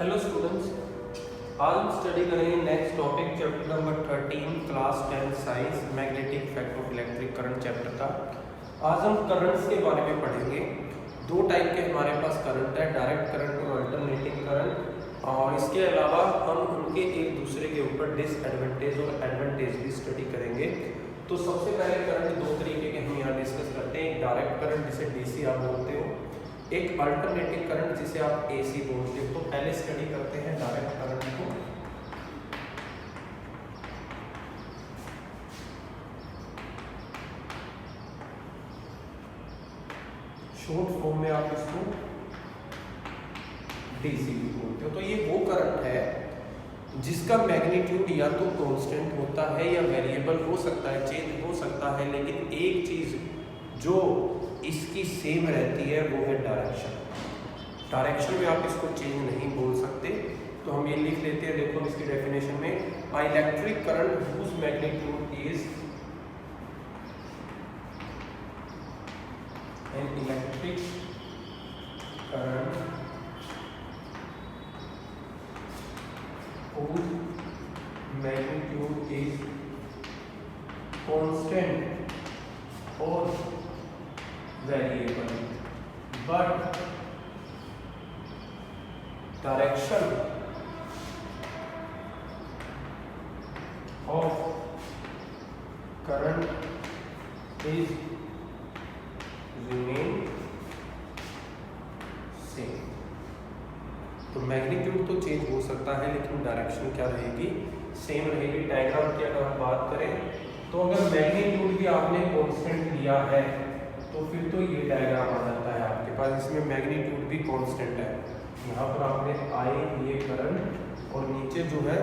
Hello students, आज हम study करेंगे next topic chapter number 13 class 10 science magnetic effect of electric current chapter का। आज हम करंट्स के बारे में पढ़ेंगे। दो टाइप के हमारे पास करंट है, डायरेक्ट करंट और अल्टरनेटिंग करंट, और इसके अलावा हम उनके एक दूसरे के ऊपर डिसएडवांटेज और एडवांटेज भी स्टडी करेंगे। तो सबसे पहले करंट दो तरीके के हम यहाँ डिस्कस करते हैं। एक डायरेक्ट करंट जिसे डीसी आप बोलते हो, एक अल्टरनेटिंग करंट जिसे आप एसी बोलते हो। तो पहले स्टडी करते हैं डायरेक्ट करंट को। शॉर्ट फॉर्म में आप इसको डीसी भी बोलते हो। तो ये वो करंट है जिसका मैग्नीट्यूड या तो कांस्टेंट होता है या वेरिएबल हो सकता है, चेंज हो सकता है, लेकिन एक चीज जो इसकी सेम रहती है वो है डायरेक्शन। डायरेक्शन में आप इसको चेंज नहीं बोल सकते। तो हम ये लिख लेते हैं, देखो इसकी डेफिनेशन में, a electric current whose magnitude is an electric current whose magnitude is constant or variable, but direction of current is remain same। तो मैग्नीट्यूड तो चेंज हो सकता है लेकिन डायरेक्शन क्या रहेगी, सेम रहेगी। डायग्राम की अगर हम बात करें तो अगर मैग्नीट्यूड भी आपने कांस्टेंट लिया है तो फिर तो ये डायग्राम आ जाता है आपके पास। इसमें मैग्नीट्यूड भी कांस्टेंट है। यहाँ पर आपने आई ये करंट और नीचे जो है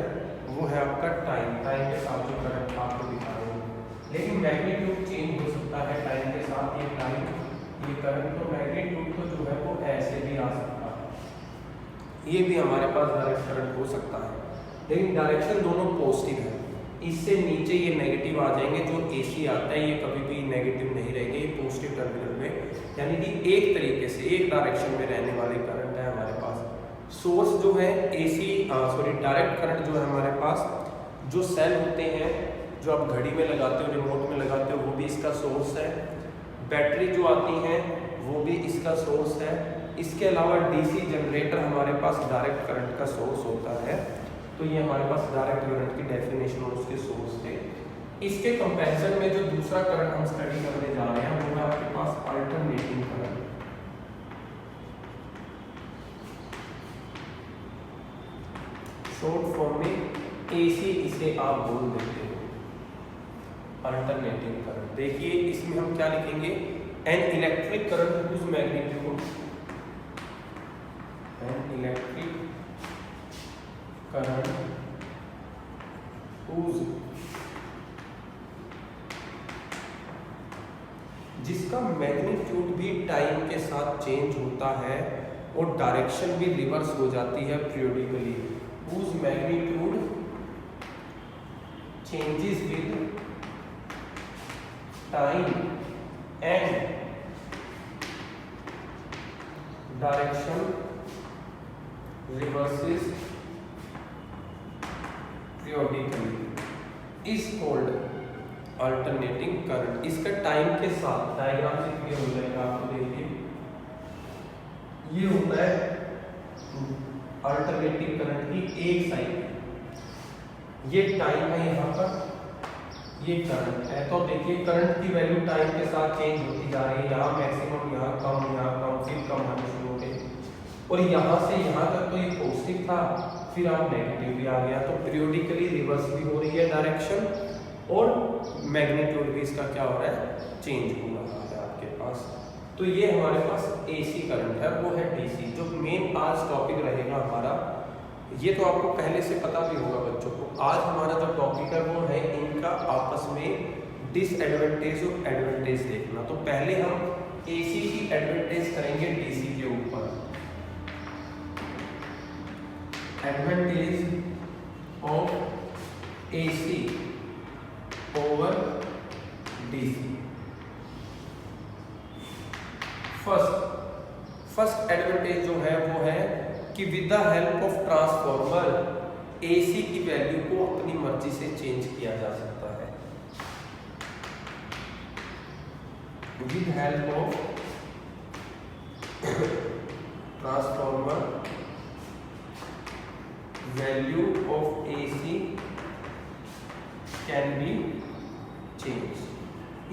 वो है आपका टाइम के साथ जो करंट आपको दिखा रहे हैं। लेकिन मैग्नीट्यूड चेंज हो सकता है टाइम के साथ। ये टाइम ये करंट, तो मैग्नीट्यूड तो जो है वो ऐसे भी आ सकता है। ये भी हमारे पास डायरेक्ट करंट हो सकता है, लेकिन डायरेक्शन दोनों पॉजिटिव है। इससे नीचे ये नेगेटिव आ जाएंगे। जो एसी आता है ये कभी भी नेगेटिव नहीं रहेंगे, ये पॉजिटिव टर्मिनल में, यानी कि एक तरीके से एक डायरेक्शन में रहने वाले करंट है हमारे पास। सोर्स जो है एसी डायरेक्ट करंट जो है हमारे पास, जो सेल होते हैं जो आप घड़ी में लगाते हो, रिमोट में लगाते हो, वो भी इसका सोर्स है। बैटरी जो आती हैं वो भी इसका सोर्स है। इसके अलावा डीसी जनरेटर हमारे पास डायरेक्ट करंट का सोर्स होता है। तो ये हमारे पास डायरेक्ट करंट की डेफिनेशन और उसके सोर्स थे। इसके कंपैरिजन में जो दूसरा करंट हम स्टडी करने जा रहे हैं वो है आपके पास अल्टरनेटिंग करंट। शॉर्ट फॉर्म में एसी इसे आप बोल देते हो, अल्टरनेटिंग करंट। देखिए इसमें हम क्या लिखेंगे, an electric current whose magnitude, an electric current whose, जिसका मैग्नीट्यूड भी टाइम के साथ चेंज होता है और डायरेक्शन भी रिवर्स हो जाती है periodically. Whose magnitude changes with time and direction reverses periodically is called alternating current। इसका टाइम के साथ डायग्राम से क्लियर हो जाएगा आपको। देखिए ये होता है अल्टरनेटिंग करंट की एक साइड, ये टाइम है यहाँ पर, ये करंट है। तो देखिए करंट की वैल्यू टाइम के साथ चेंज होती जा रही है। यहाँ मैक्सिमम, यहाँ कम, फिर कम होने शुरू हो गए, और यहाँ से यहाँ तक तो ये पॉजिटिव था, फिर आप नेगेटिव भी आ गया। तो पीरियडिकली रिवर्स भी हो रही है डायरेक्शन, और मैग्नीट्यूड भी इसका क्या हो रहा है, चेंज हो रहा है आपके पास। तो ये हमारे पास एसी करंट है, वो है डीसी। जो मेन आज टॉपिक रहेगा हमारा, ये तो आपको पहले से पता भी होगा बच्चों को। आज हमारा जो टॉपिक है वो है इनका आपस में डिसएडवांटेज और एडवांटेज देखना। तो पहले हम एसी की एडवांटेज करेंगे डीसी के ऊपर। Advantage of AC over DC. First advantage जो है वो है कि with the help of transformer AC की वैल्यू को अपनी मर्जी से चेंज किया जा सकता है। With help of transformer value of AC can B change.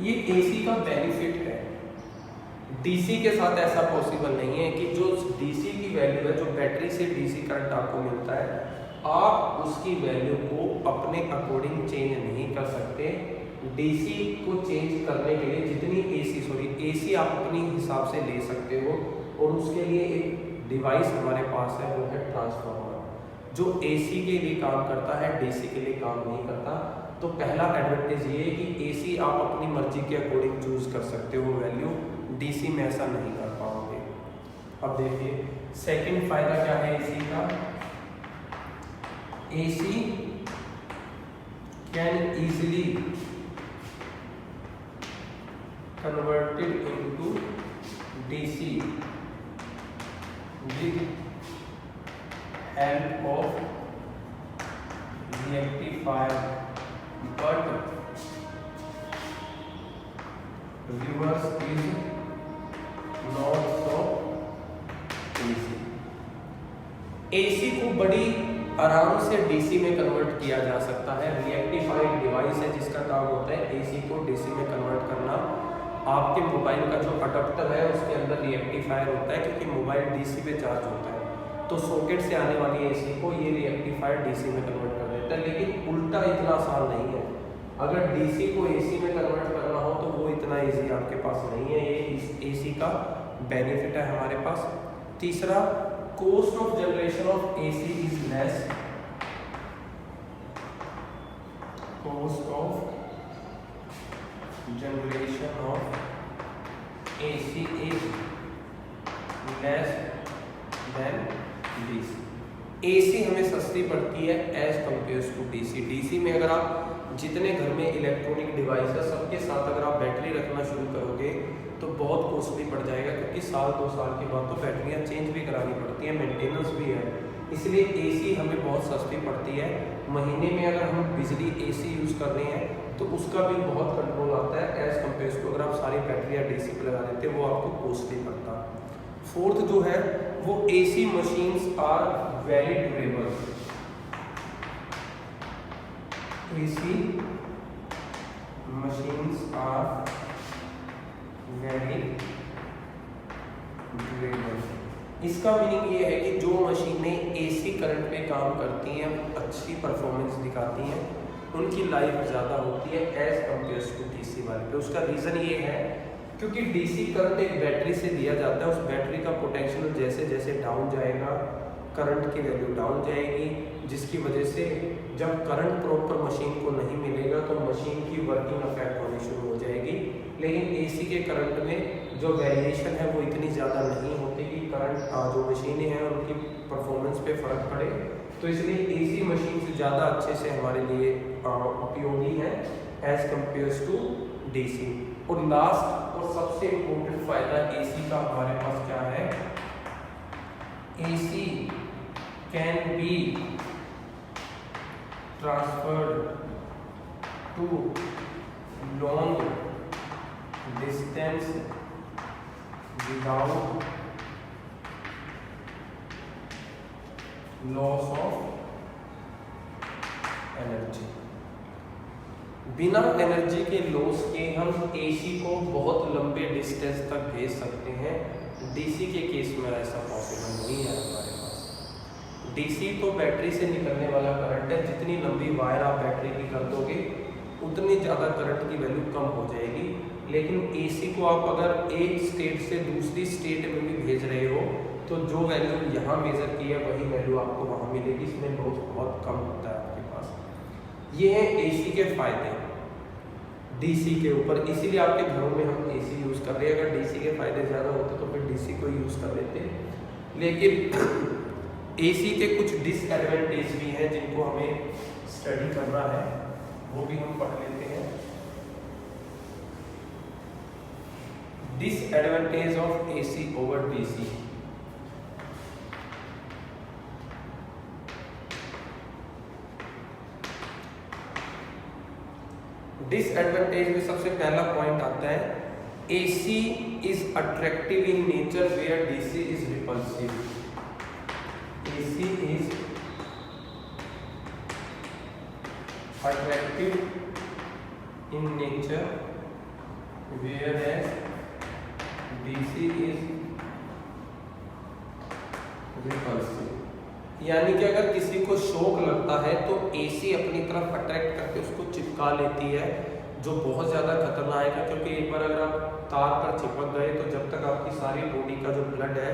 ये AC का बेनिफिट है। DC के साथ ऐसा पॉसिबल नहीं है कि जो DC की वैल्यू है, जो बैटरी से DC करंट आपको मिलता है, आप उसकी वैल्यू को अपने अकॉर्डिंग चेंज नहीं कर सकते। DC को चेंज करने के लिए जितनी AC आप अपनी हिसाब से ले सकते हो, और उसके लिए एक डिवाइस हमारे पास है, वो है ट्रांसफार्मर, जो AC के लिए काम करता है, DC के लिए काम नहीं करता। तो पहला एडवांटेज ये है कि AC आप अपनी मर्जी के अकॉर्डिंग चूज कर सकते हो वैल्यू, DC में ऐसा नहीं कर पाओगे। अब देखिए सेकंड फायदा क्या है AC का। AC can easily converted into DC with help of rectifier, but reverse is not so easy। AC को बड़ी आराम से DC में कन्वर्ट किया जा सकता है। रिएक्टिफाइड डिवाइस है जिसका काम होता है AC को DC में कन्वर्ट करना। आपके मोबाइल का जो अडप्टर है उसके अंदर रिएक्टिफायर होता है, क्योंकि मोबाइल DC पे चार्ज होता है, तो सॉकेट से आने वाली AC को ये रिएक्टिफायर DC में कन्वर्ट कर देता है। लेकिन उल्टा इतना आसान नहीं है। अगर DC को AC में कन्वर्ट करना हो तो वो इतना इजी आपके पास नहीं है। ये इस AC का बेनिफिट है हमारे पास। तीसरा, cost of generation of AC is less. Cost of generation of AC is less than DC। AC हमें सस्ती पड़ती है as compare to DC। DC में अगर आप जितने घर में इलेक्ट्रॉनिक डिवाइस है सबके साथ अगर आप बैटरी रखना शुरू करोगे तो बहुत कॉस्टली पड़ जाएगा, क्योंकि साल 2 साल के बाद तो बैटरियाँ चेंज भी करानी पड़ती हैं, मेंटेनेंस भी है। इसलिए AC हमें बहुत सस्ती पड़ती है। महीने में अगर हम बिजली AC यूज़ कर रहे हैं तो उसका भी बहुत कंट्रोल आता है एज कम्पेयर टू अगर आप सारी बैटरियाँ DC पे लगा देते हैं, वो आपको कॉस्टली पड़ता। फोर्थ जो है वो AC machines are very durable. AC machines are very durable। इसका मीनिंग ये है कि जो मशीनें AC करंट पे काम करती हैं, अच्छी परफॉर्मेंस दिखाती हैं, उनकी लाइफ ज़्यादा होती है एज कम्पेयर टू DC वाले पे। उसका रीज़न ये है क्योंकि DC करंट एक बैटरी से दिया जाता है। उस बैटरी का पोटेंशियल जैसे जैसे डाउन जाएगा, करंट की वैल्यू डाउन जाएगी, जिसकी वजह से जब करंट प्रॉपर मशीन को नहीं मिलेगा तो मशीन की वर्किंग अफेक्ट होनी शुरू हो जाएगी। लेकिन AC के करंट में जो वेरिएशन है वो इतनी ज़्यादा नहीं होती कि करंट जो मशीनें हैं उनकी परफॉर्मेंस पे फ़र्क पड़े। तो इसलिए AC मशीन से ज़्यादा अच्छे से हमारे लिए उपयोगी है एज कम्पेयर टू DC। और लास्ट और सबसे इम्पोर्टेंट फ़ायदा AC का हमारे पास क्या है, AC can be transferred to long distance without loss of energy. बिना एनर्जी के लॉस के हम AC को बहुत लंबे डिस्टेंस तक भेज सकते हैं। DC के केस में ऐसा पॉसिबल नहीं है हमारे पास। DC तो बैटरी से निकलने वाला करंट है, जितनी लंबी वायर आप बैटरी की कर दोगे उतनी ज़्यादा करंट की वैल्यू कम हो जाएगी। लेकिन AC को आप अगर एक स्टेट से दूसरी स्टेट में भी भेज रहे हो तो जो वैल्यू यहाँ मेजर की है वही वैल्यू आपको वहाँ मिलेगी। इसमें लॉस बहुत कम होता है आपके पास। ये है AC के फायदे DC के ऊपर। इसीलिए आपके घरों में हम AC यूज़ कर रहे हैं। अगर DC के फायदे ज़्यादा होते तो फिर DC को यूज़ कर लेते। लेकिन AC के कुछ डिसएडवांटेज भी हैं जिनको हमें स्टडी करना है, वो भी हम पढ़ लेते हैं। Disadvantage of AC over DC। Disadvantage में सबसे पहला पॉइंट आता है AC is attractive in nature where DC is repulsive. AC is attractive in nature where as DC is repulsive. यानी कि अगर किसी को शौक लगता है तो AC अपनी तरफ अट्रैक्ट करके उसको चिपका लेती है, जो बहुत ज़्यादा खतरनाक है, क्योंकि एक बार अगर आप तार पर चिपक गए तो जब तक आपकी सारी बॉडी का जो ब्लड है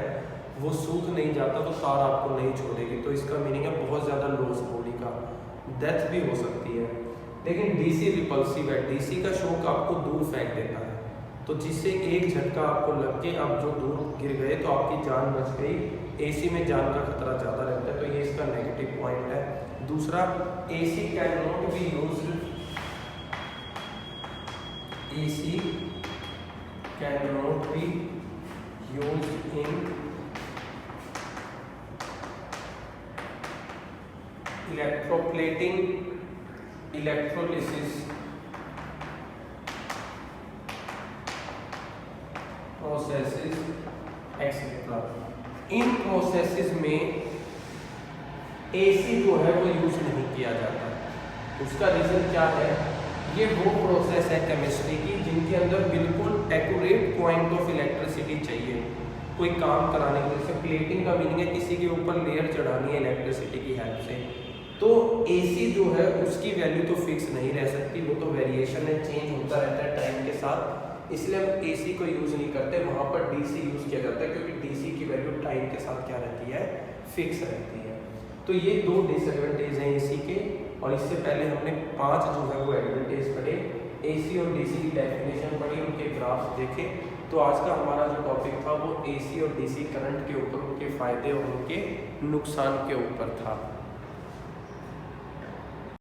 वो सूख नहीं जाता तो तार आपको नहीं छोड़ेगी। तो इसका मीनिंग है बहुत ज़्यादा लॉस बॉडी का, डेथ भी हो सकती है। लेकिन DC रिपल्सिव है, DC का शौक आपको दूर फेंक देता है, तो जिससे एक झटका आपको लग के आप जो दूर गिर गए तो आपकी जान बच गई। AC में जान का खतरा ज़्यादा रहता है, तो ये इसका नेगेटिव पॉइंट है। दूसरा, AC can not be used, AC can not be used in electroplating, electrolysis processes etcetera. In processes में AC जो है वो यूज नहीं किया जाता। उसका रीज़न क्या है? ये वो प्रोसेस है केमिस्ट्री की जिनके अंदर बिल्कुल एक्यूरेट पॉइंट ऑफ इलेक्ट्रिसिटी चाहिए कोई काम कराने के लिए। जैसे प्लेटिंग का मीनिंग है किसी के ऊपर लेयर चढ़ानी है इलेक्ट्रिसिटी की हेल्प से, तो AC जो है उसकी वैल्यू तो फिक्स नहीं रह सकती, वो तो वेरिएशन है, चेंज होता रहता है टाइम के साथ। इसलिए हम AC को यूज़ नहीं करते, वहाँ पर DC यूज़ किया जाता है, क्योंकि DC की वैल्यू टाइम के साथ क्या रहती है, फिक्स रहती है। तो ये दो डिसएडवांटेज हैं AC के, और इससे पहले हमने 5 जो है वो एडवांटेज पढ़े, AC और DC की डेफिनेशन पढ़ी, उनके ग्राफ्स देखे। तो आज का हमारा जो टॉपिक था वो AC और DC करंट के ऊपर, उनके फ़ायदे और उनके नुकसान के ऊपर था।